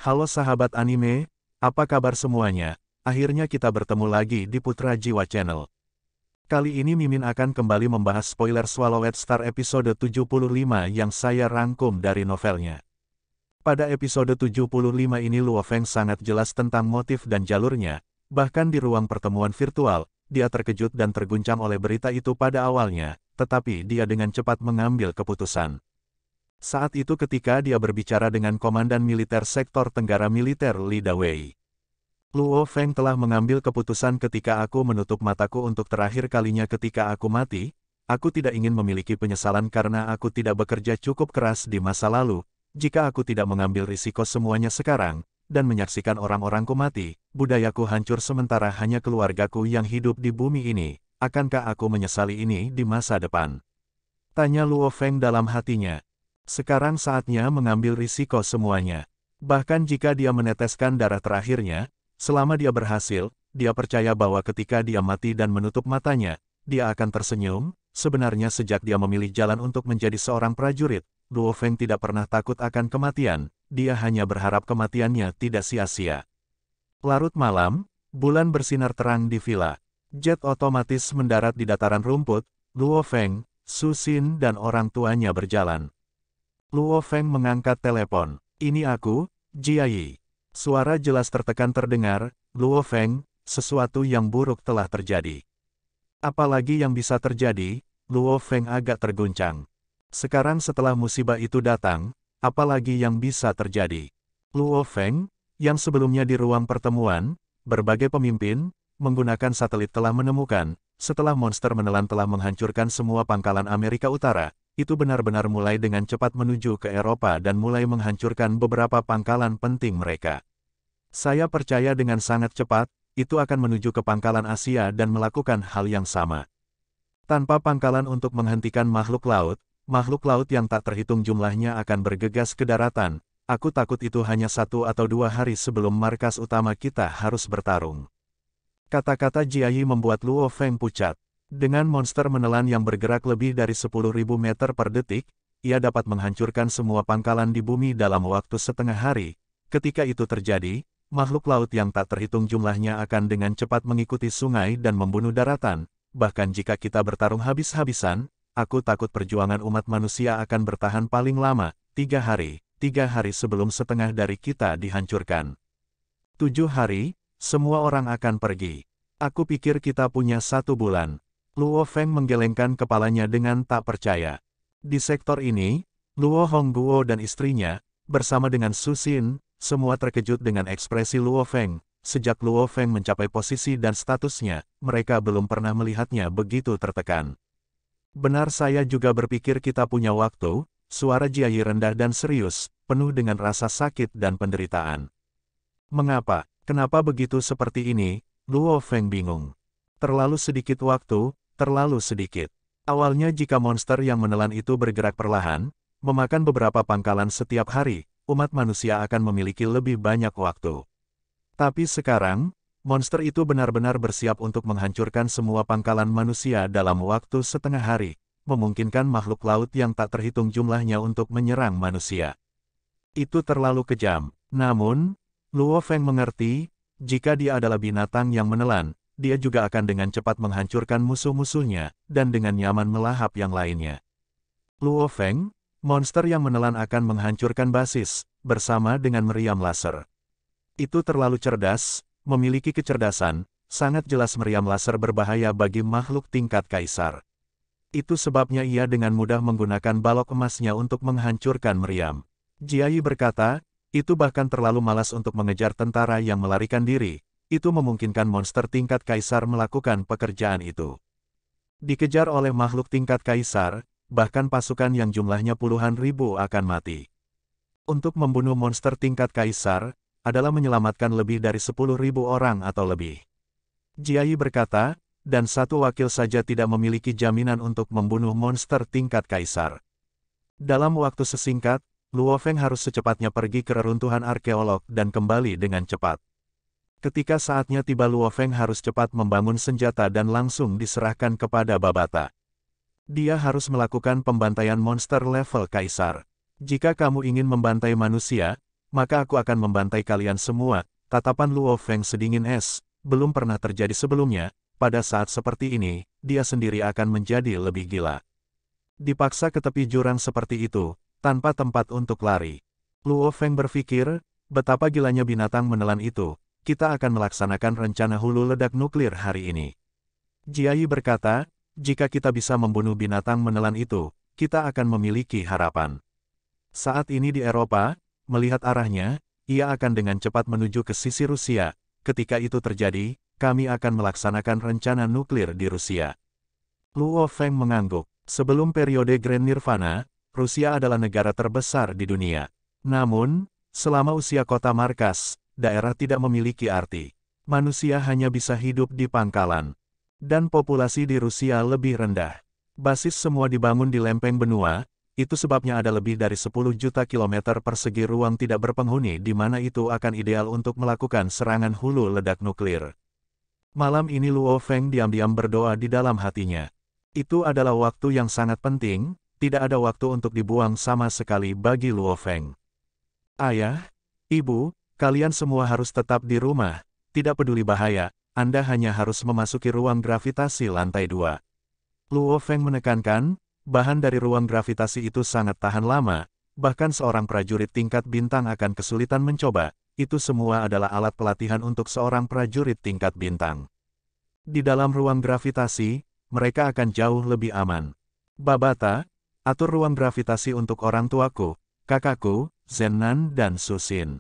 Halo sahabat anime, apa kabar semuanya? Akhirnya kita bertemu lagi di Putra Jiwa Channel. Kali ini Mimin akan kembali membahas spoiler Swallowed Star episode 75 yang saya rangkum dari novelnya. Pada episode 75 ini Luo Feng sangat jelas tentang motif dan jalurnya, bahkan di ruang pertemuan virtual, dia terkejut dan terguncang oleh berita itu pada awalnya, tetapi dia dengan cepat mengambil keputusan. Saat itu ketika dia berbicara dengan Komandan Militer Sektor Tenggara Militer Li Dawei. Luo Feng telah mengambil keputusan ketika aku menutup mataku untuk terakhir kalinya ketika aku mati, aku tidak ingin memiliki penyesalan karena aku tidak bekerja cukup keras di masa lalu, jika aku tidak mengambil risiko semuanya sekarang, dan menyaksikan orang-orangku mati, budayaku hancur sementara hanya keluargaku yang hidup di bumi ini, akankah aku menyesali ini di masa depan? Tanya Luo Feng dalam hatinya. Sekarang saatnya mengambil risiko semuanya. Bahkan jika dia meneteskan darah terakhirnya, selama dia berhasil, dia percaya bahwa ketika dia mati dan menutup matanya, dia akan tersenyum. Sebenarnya sejak dia memilih jalan untuk menjadi seorang prajurit, Luo Feng tidak pernah takut akan kematian, dia hanya berharap kematiannya tidak sia-sia. Larut malam, bulan bersinar terang di villa. Jet otomatis mendarat di dataran rumput, Luo Feng, Su Xin dan orang tuanya berjalan. Luo Feng mengangkat telepon. Ini aku, Jia Yi. Suara jelas tertekan terdengar, Luo Feng, sesuatu yang buruk telah terjadi. Apalagi yang bisa terjadi, Luo Feng agak terguncang. Sekarang setelah musibah itu datang, apalagi yang bisa terjadi? Luo Feng, yang sebelumnya di ruang pertemuan, berbagai pemimpin, menggunakan satelit telah menemukan, setelah monster menelan telah menghancurkan semua pangkalan Amerika Utara, itu benar-benar mulai dengan cepat menuju ke Eropa dan mulai menghancurkan beberapa pangkalan penting mereka. Saya percaya dengan sangat cepat, itu akan menuju ke pangkalan Asia dan melakukan hal yang sama. Tanpa pangkalan untuk menghentikan makhluk laut yang tak terhitung jumlahnya akan bergegas ke daratan, aku takut itu hanya 1 atau 2 hari sebelum markas utama kita harus bertarung. Kata-kata Jia Yi membuat Luo Feng pucat. Dengan monster menelan yang bergerak lebih dari 10.000 meter per detik, ia dapat menghancurkan semua pangkalan di bumi dalam waktu setengah hari. Ketika itu terjadi, makhluk laut yang tak terhitung jumlahnya akan dengan cepat mengikuti sungai dan membunuh daratan. Bahkan jika kita bertarung habis-habisan, aku takut perjuangan umat manusia akan bertahan paling lama, 3 hari. 3 hari sebelum setengah dari kita dihancurkan. 7 hari, semua orang akan pergi. Aku pikir kita punya 1 bulan. Luo Feng menggelengkan kepalanya dengan tak percaya. Di sektor ini, Luo Hongguo dan istrinya, bersama dengan Su Xin, semua terkejut dengan ekspresi Luo Feng. Sejak Luo Feng mencapai posisi dan statusnya, mereka belum pernah melihatnya begitu tertekan. Benar, saya juga berpikir kita punya waktu, suara Jia Yi rendah dan serius, penuh dengan rasa sakit dan penderitaan. Mengapa? Kenapa begitu seperti ini? Luo Feng bingung. Terlalu sedikit waktu. Terlalu sedikit. Awalnya jika monster yang menelan itu bergerak perlahan, memakan beberapa pangkalan setiap hari, umat manusia akan memiliki lebih banyak waktu. Tapi sekarang, monster itu benar-benar bersiap untuk menghancurkan semua pangkalan manusia dalam waktu setengah hari, memungkinkan makhluk laut yang tak terhitung jumlahnya untuk menyerang manusia. Itu terlalu kejam. Namun, Luo Feng mengerti, jika dia adalah binatang yang menelan, dia juga akan dengan cepat menghancurkan musuh-musuhnya, dan dengan nyaman melahap yang lainnya. Luo Feng, monster yang menelan akan menghancurkan basis, bersama dengan meriam laser. Itu terlalu cerdas, memiliki kecerdasan, sangat jelas meriam laser berbahaya bagi makhluk tingkat kaisar. Itu sebabnya ia dengan mudah menggunakan balok emasnya untuk menghancurkan meriam. Jia Yi berkata, itu bahkan terlalu malas untuk mengejar tentara yang melarikan diri. Itu memungkinkan monster tingkat kaisar melakukan pekerjaan itu. Dikejar oleh makhluk tingkat kaisar, bahkan pasukan yang jumlahnya puluhan ribu akan mati. Untuk membunuh monster tingkat kaisar, adalah menyelamatkan lebih dari 10.000 orang atau lebih. Jia Yi berkata, dan 1 wakil saja tidak memiliki jaminan untuk membunuh monster tingkat kaisar. Dalam waktu sesingkat, Luo Feng harus secepatnya pergi ke reruntuhan arkeolog dan kembali dengan cepat. Ketika saatnya tiba, Luo Feng harus cepat membangun senjata dan langsung diserahkan kepada Babata. Dia harus melakukan pembantaian monster level kaisar. Jika kamu ingin membantai manusia, maka aku akan membantai kalian semua. Tatapan Luo Feng sedingin es, belum pernah terjadi sebelumnya. Pada saat seperti ini, dia sendiri akan menjadi lebih gila. Dipaksa ke tepi jurang seperti itu, tanpa tempat untuk lari. Luo Feng berpikir, betapa gilanya binatang menelan itu. Kita akan melaksanakan rencana hulu ledak nuklir hari ini. Jiayi berkata, jika kita bisa membunuh binatang menelan itu, kita akan memiliki harapan. Saat ini di Eropa, melihat arahnya, ia akan dengan cepat menuju ke sisi Rusia. Ketika itu terjadi, kami akan melaksanakan rencana nuklir di Rusia. Luo Feng mengangguk. Sebelum periode Grand Nirvana, Rusia adalah negara terbesar di dunia. Namun, selama usia kota markas, daerah tidak memiliki arti. Manusia hanya bisa hidup di pangkalan. Dan populasi di Rusia lebih rendah. Basis semua dibangun di lempeng benua, itu sebabnya ada lebih dari 10 juta kilometer persegi ruang tidak berpenghuni di mana itu akan ideal untuk melakukan serangan hulu ledak nuklir. Malam ini Luo Feng diam-diam berdoa di dalam hatinya. Itu adalah waktu yang sangat penting, tidak ada waktu untuk dibuang sama sekali bagi Luo Feng. Ayah, Ibu, kalian semua harus tetap di rumah, tidak peduli bahaya, Anda hanya harus memasuki ruang gravitasi lantai 2. Luo Feng menekankan, bahan dari ruang gravitasi itu sangat tahan lama, bahkan seorang prajurit tingkat bintang akan kesulitan mencoba. Itu semua adalah alat pelatihan untuk seorang prajurit tingkat bintang. Di dalam ruang gravitasi, mereka akan jauh lebih aman. Babata, atur ruang gravitasi untuk orang tuaku, kakakku, Zennan dan Susin.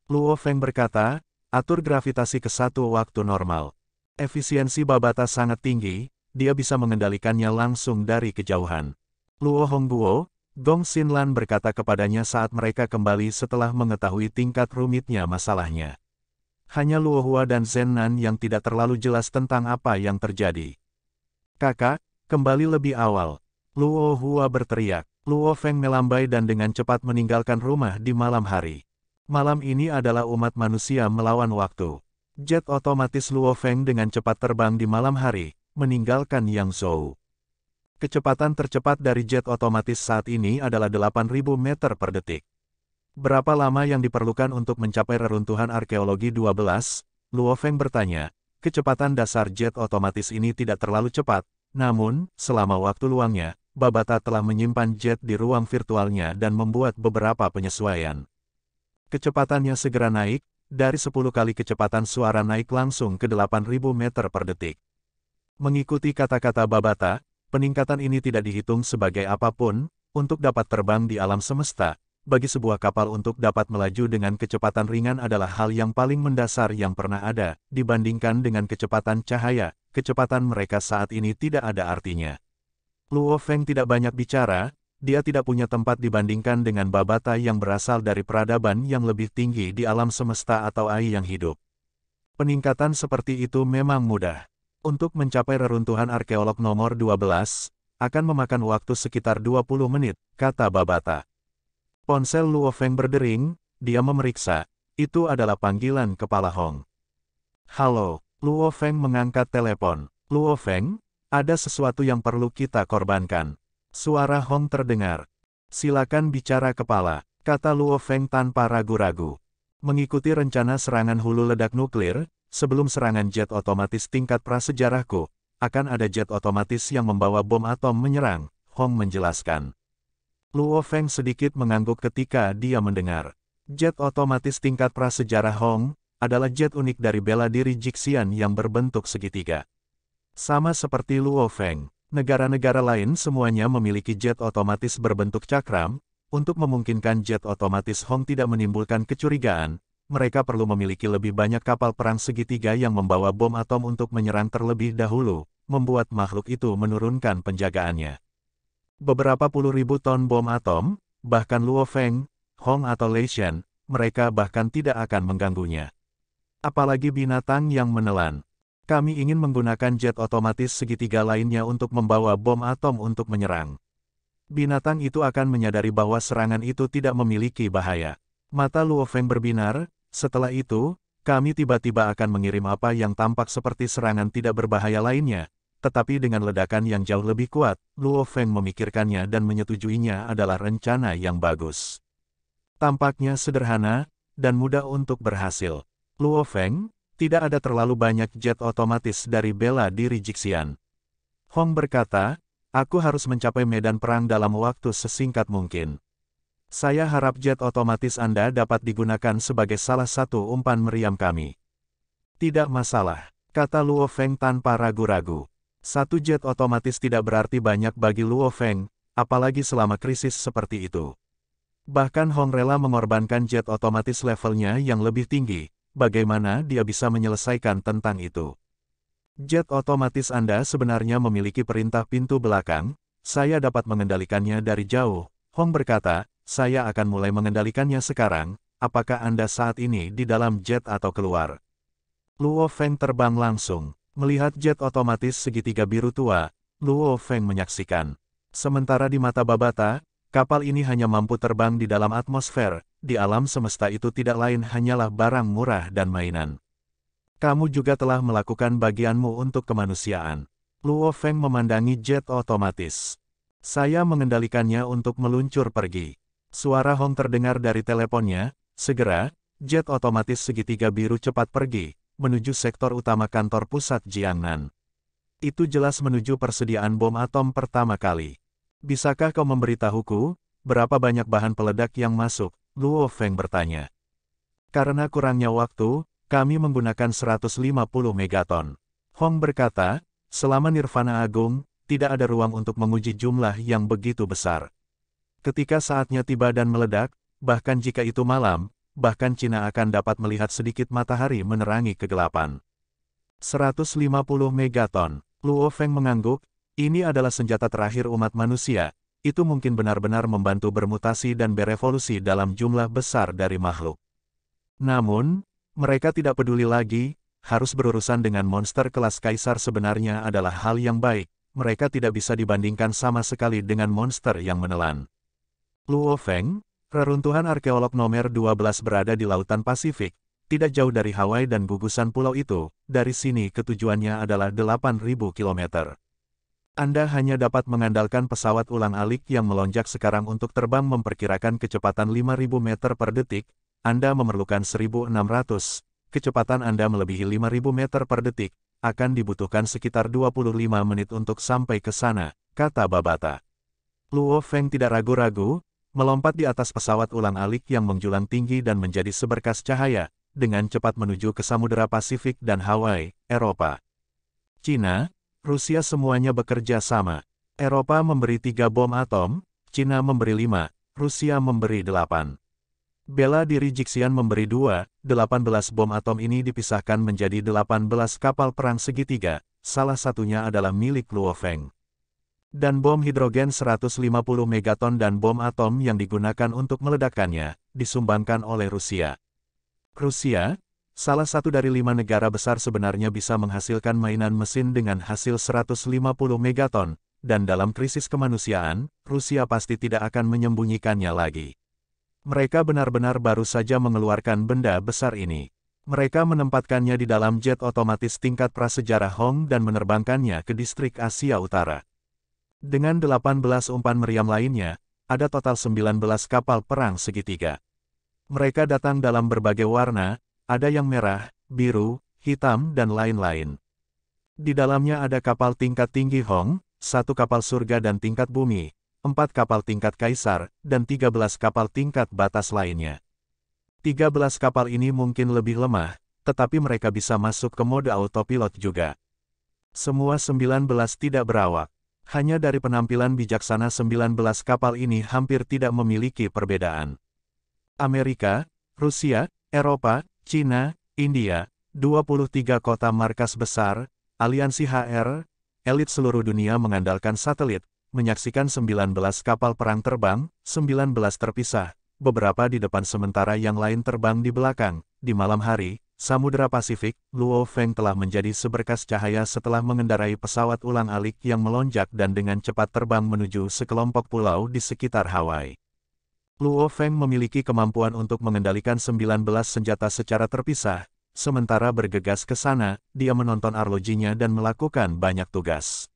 Luo Feng berkata, atur gravitasi ke satu waktu normal. Efisiensi Babata sangat tinggi, dia bisa mengendalikannya langsung dari kejauhan. Luo Hongguo, Gong Xinlan berkata kepadanya saat mereka kembali setelah mengetahui tingkat rumitnya masalahnya. Hanya Luo Hua dan Zennan yang tidak terlalu jelas tentang apa yang terjadi. Kakak, kembali lebih awal. Luo Hua berteriak. Luo Feng melambai dan dengan cepat meninggalkan rumah di malam hari. Malam ini adalah umat manusia melawan waktu. Jet otomatis Luo Feng dengan cepat terbang di malam hari, meninggalkan Yangzhou. Kecepatan tercepat dari jet otomatis saat ini adalah 8.000 meter per detik. Berapa lama yang diperlukan untuk mencapai reruntuhan arkeologi 12? Luo Feng bertanya. Kecepatan dasar jet otomatis ini tidak terlalu cepat, namun, selama waktu luangnya, Babata telah menyimpan jet di ruang virtualnya dan membuat beberapa penyesuaian. Kecepatannya segera naik, dari 10 kali kecepatan suara naik langsung ke 8.000 meter per detik. Mengikuti kata-kata Babata, peningkatan ini tidak dihitung sebagai apapun, untuk dapat terbang di alam semesta, bagi sebuah kapal untuk dapat melaju dengan kecepatan ringan adalah hal yang paling mendasar yang pernah ada, dibandingkan dengan kecepatan cahaya, kecepatan mereka saat ini tidak ada artinya. Luo Feng tidak banyak bicara, dia tidak punya tempat dibandingkan dengan Babata yang berasal dari peradaban yang lebih tinggi di alam semesta atau AI yang hidup. Peningkatan seperti itu memang mudah. Untuk mencapai reruntuhan arkeolog nomor 12, akan memakan waktu sekitar 20 menit, kata Babata. Ponsel Luo Feng berdering, dia memeriksa, itu adalah panggilan kepala Hong. Halo, Luo Feng mengangkat telepon. Luo Feng, ada sesuatu yang perlu kita korbankan. Suara Hong terdengar. Silakan bicara kepala, kata Luo Feng tanpa ragu-ragu. Mengikuti rencana serangan hulu ledak nuklir, sebelum serangan jet otomatis tingkat prasejarahku, akan ada jet otomatis yang membawa bom atom menyerang, Hong menjelaskan. Luo Feng sedikit mengangguk ketika dia mendengar. Jet otomatis tingkat prasejarah Hong, adalah jet unik dari bela diri Jixian yang berbentuk segitiga. Sama seperti Luo Feng, negara-negara lain semuanya memiliki jet otomatis berbentuk cakram, untuk memungkinkan jet otomatis Hong tidak menimbulkan kecurigaan. Mereka perlu memiliki lebih banyak kapal perang segitiga yang membawa bom atom untuk menyerang terlebih dahulu, membuat makhluk itu menurunkan penjagaannya. Beberapa puluh ribu ton bom atom, bahkan Luo Feng, Hong atau Lei Shen, mereka bahkan tidak akan mengganggunya. Apalagi binatang yang menelan. Kami ingin menggunakan jet otomatis segitiga lainnya untuk membawa bom atom untuk menyerang. Binatang itu akan menyadari bahwa serangan itu tidak memiliki bahaya. Mata Luo Feng berbinar, setelah itu, kami tiba-tiba akan mengirim apa yang tampak seperti serangan tidak berbahaya lainnya, tetapi dengan ledakan yang jauh lebih kuat. Luo Feng memikirkannya dan menyetujuinya adalah rencana yang bagus. Tampaknya sederhana, dan mudah untuk berhasil. Luo Feng, tidak ada terlalu banyak jet otomatis dari bela diri Jixian. Hong berkata, aku harus mencapai medan perang dalam waktu sesingkat mungkin. Saya harap jet otomatis Anda dapat digunakan sebagai salah satu umpan meriam kami. Tidak masalah, kata Luo Feng tanpa ragu-ragu. Satu jet otomatis tidak berarti banyak bagi Luo Feng, apalagi selama krisis seperti itu. Bahkan Hong rela mengorbankan jet otomatis levelnya yang lebih tinggi, bagaimana dia bisa menyelesaikan tentang itu. Jet otomatis Anda sebenarnya memiliki perintah pintu belakang, saya dapat mengendalikannya dari jauh. Hong berkata, saya akan mulai mengendalikannya sekarang, apakah Anda saat ini di dalam jet atau keluar? Luo Feng terbang langsung, melihat jet otomatis segitiga biru tua, Luo Feng menyaksikan. Sementara di mata Babata, kapal ini hanya mampu terbang di dalam atmosfer, di alam semesta itu tidak lain hanyalah barang murah dan mainan. Kamu juga telah melakukan bagianmu untuk kemanusiaan. Luo Feng memandangi jet otomatis. Saya mengendalikannya untuk meluncur pergi. Suara Hong terdengar dari teleponnya, segera, jet otomatis segitiga biru cepat pergi, menuju sektor utama kantor pusat Jiangnan. Itu jelas menuju persediaan bom atom pertama kali. Bisakah kau memberitahuku, berapa banyak bahan peledak yang masuk? Luo Feng bertanya. Karena kurangnya waktu, kami menggunakan 150 megaton. Hong berkata, selama Nirvana Agung, tidak ada ruang untuk menguji jumlah yang begitu besar. Ketika saatnya tiba dan meledak, bahkan jika itu malam, bahkan Cina akan dapat melihat sedikit matahari menerangi kegelapan. 150 megaton. Luo Feng mengangguk. Ini adalah senjata terakhir umat manusia, itu mungkin benar-benar membantu bermutasi dan berevolusi dalam jumlah besar dari makhluk. Namun, mereka tidak peduli lagi, harus berurusan dengan monster kelas kaisar sebenarnya adalah hal yang baik, mereka tidak bisa dibandingkan sama sekali dengan monster yang menelan. Luo Feng, reruntuhan arkeolog nomor 12 berada di Lautan Pasifik, tidak jauh dari Hawaii dan gugusan pulau itu, dari sini ketujuannya adalah 8.000 km. Anda hanya dapat mengandalkan pesawat ulang-alik yang melonjak sekarang untuk terbang memperkirakan kecepatan 5.000 meter per detik, Anda memerlukan 1.600, kecepatan Anda melebihi 5.000 meter per detik, akan dibutuhkan sekitar 25 menit untuk sampai ke sana, kata Babata. Luo Feng tidak ragu-ragu, melompat di atas pesawat ulang-alik yang menjulang tinggi dan menjadi seberkas cahaya, dengan cepat menuju ke Samudera Pasifik dan Hawaii, Eropa. Cina, Rusia semuanya bekerja sama. Eropa memberi 3 bom atom, Cina memberi 5, Rusia memberi 8. Bela diri Jixian memberi 2, 18 bom atom ini dipisahkan menjadi 18 kapal perang segitiga, salah satunya adalah milik Luo Feng. Dan bom hidrogen 150 megaton dan bom atom yang digunakan untuk meledakkannya, disumbangkan oleh Rusia. Rusia, salah satu dari 5 negara besar sebenarnya bisa menghasilkan mainan mesin dengan hasil 150 megaton, dan dalam krisis kemanusiaan, Rusia pasti tidak akan menyembunyikannya lagi. Mereka benar-benar baru saja mengeluarkan benda besar ini. Mereka menempatkannya di dalam jet otomatis tingkat prasejarah Hong dan menerbangkannya ke distrik Asia Utara. Dengan 18 umpan meriam lainnya, ada total 19 kapal perang segitiga. Mereka datang dalam berbagai warna, ada yang merah, biru, hitam dan lain-lain. Di dalamnya ada kapal tingkat tinggi Hong, 1 kapal surga dan tingkat bumi, 4 kapal tingkat kaisar, dan 13 kapal tingkat batas lainnya. 13 kapal ini mungkin lebih lemah, tetapi mereka bisa masuk ke mode autopilot juga. Semua 19 tidak berawak. Hanya dari penampilan bijaksana 19 kapal ini hampir tidak memiliki perbedaan. Amerika, Rusia, Eropa, Cina, India, 23 kota markas besar, aliansi HR, elit seluruh dunia mengandalkan satelit, menyaksikan 19 kapal perang terbang, 19 terpisah, beberapa di depan sementara yang lain terbang di belakang. Di malam hari, Samudera Pasifik, Luo Feng telah menjadi seberkas cahaya setelah mengendarai pesawat ulang-alik yang melonjak dan dengan cepat terbang menuju sekelompok pulau di sekitar Hawaii. Luo Feng memiliki kemampuan untuk mengendalikan 19 senjata secara terpisah, sementara bergegas ke sana, dia menonton arlojinya dan melakukan banyak tugas.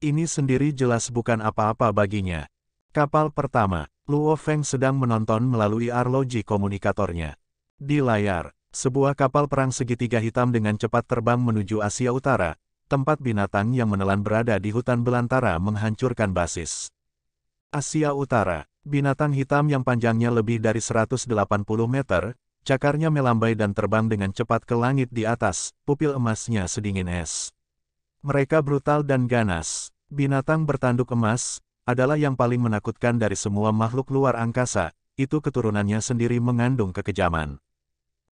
Ini sendiri jelas bukan apa-apa baginya. Kapal pertama, Luo Feng sedang menonton melalui arloji komunikatornya. Di layar, sebuah kapal perang segitiga hitam dengan cepat terbang menuju Asia Utara, tempat binatang yang menelan berada di hutan belantara menghancurkan basis. Asia Utara, binatang hitam yang panjangnya lebih dari 180 meter, cakarnya melambai dan terbang dengan cepat ke langit di atas, pupil emasnya sedingin es. Mereka brutal dan ganas. Binatang bertanduk emas adalah yang paling menakutkan dari semua makhluk luar angkasa, itu keturunannya sendiri mengandung kekejaman.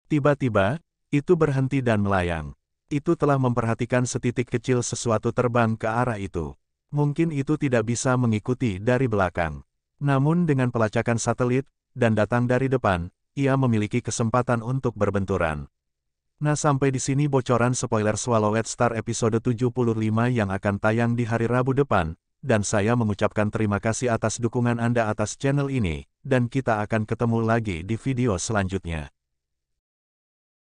Tiba-tiba, itu berhenti dan melayang. Itu telah memperhatikan setitik kecil sesuatu terbang ke arah itu. Mungkin itu tidak bisa mengikuti dari belakang. Namun dengan pelacakan satelit, dan datang dari depan, ia memiliki kesempatan untuk berbenturan. Nah, sampai di sini bocoran spoiler Swallowed Star episode 75 yang akan tayang di hari Rabu depan, dan saya mengucapkan terima kasih atas dukungan Anda atas channel ini, dan kita akan ketemu lagi di video selanjutnya.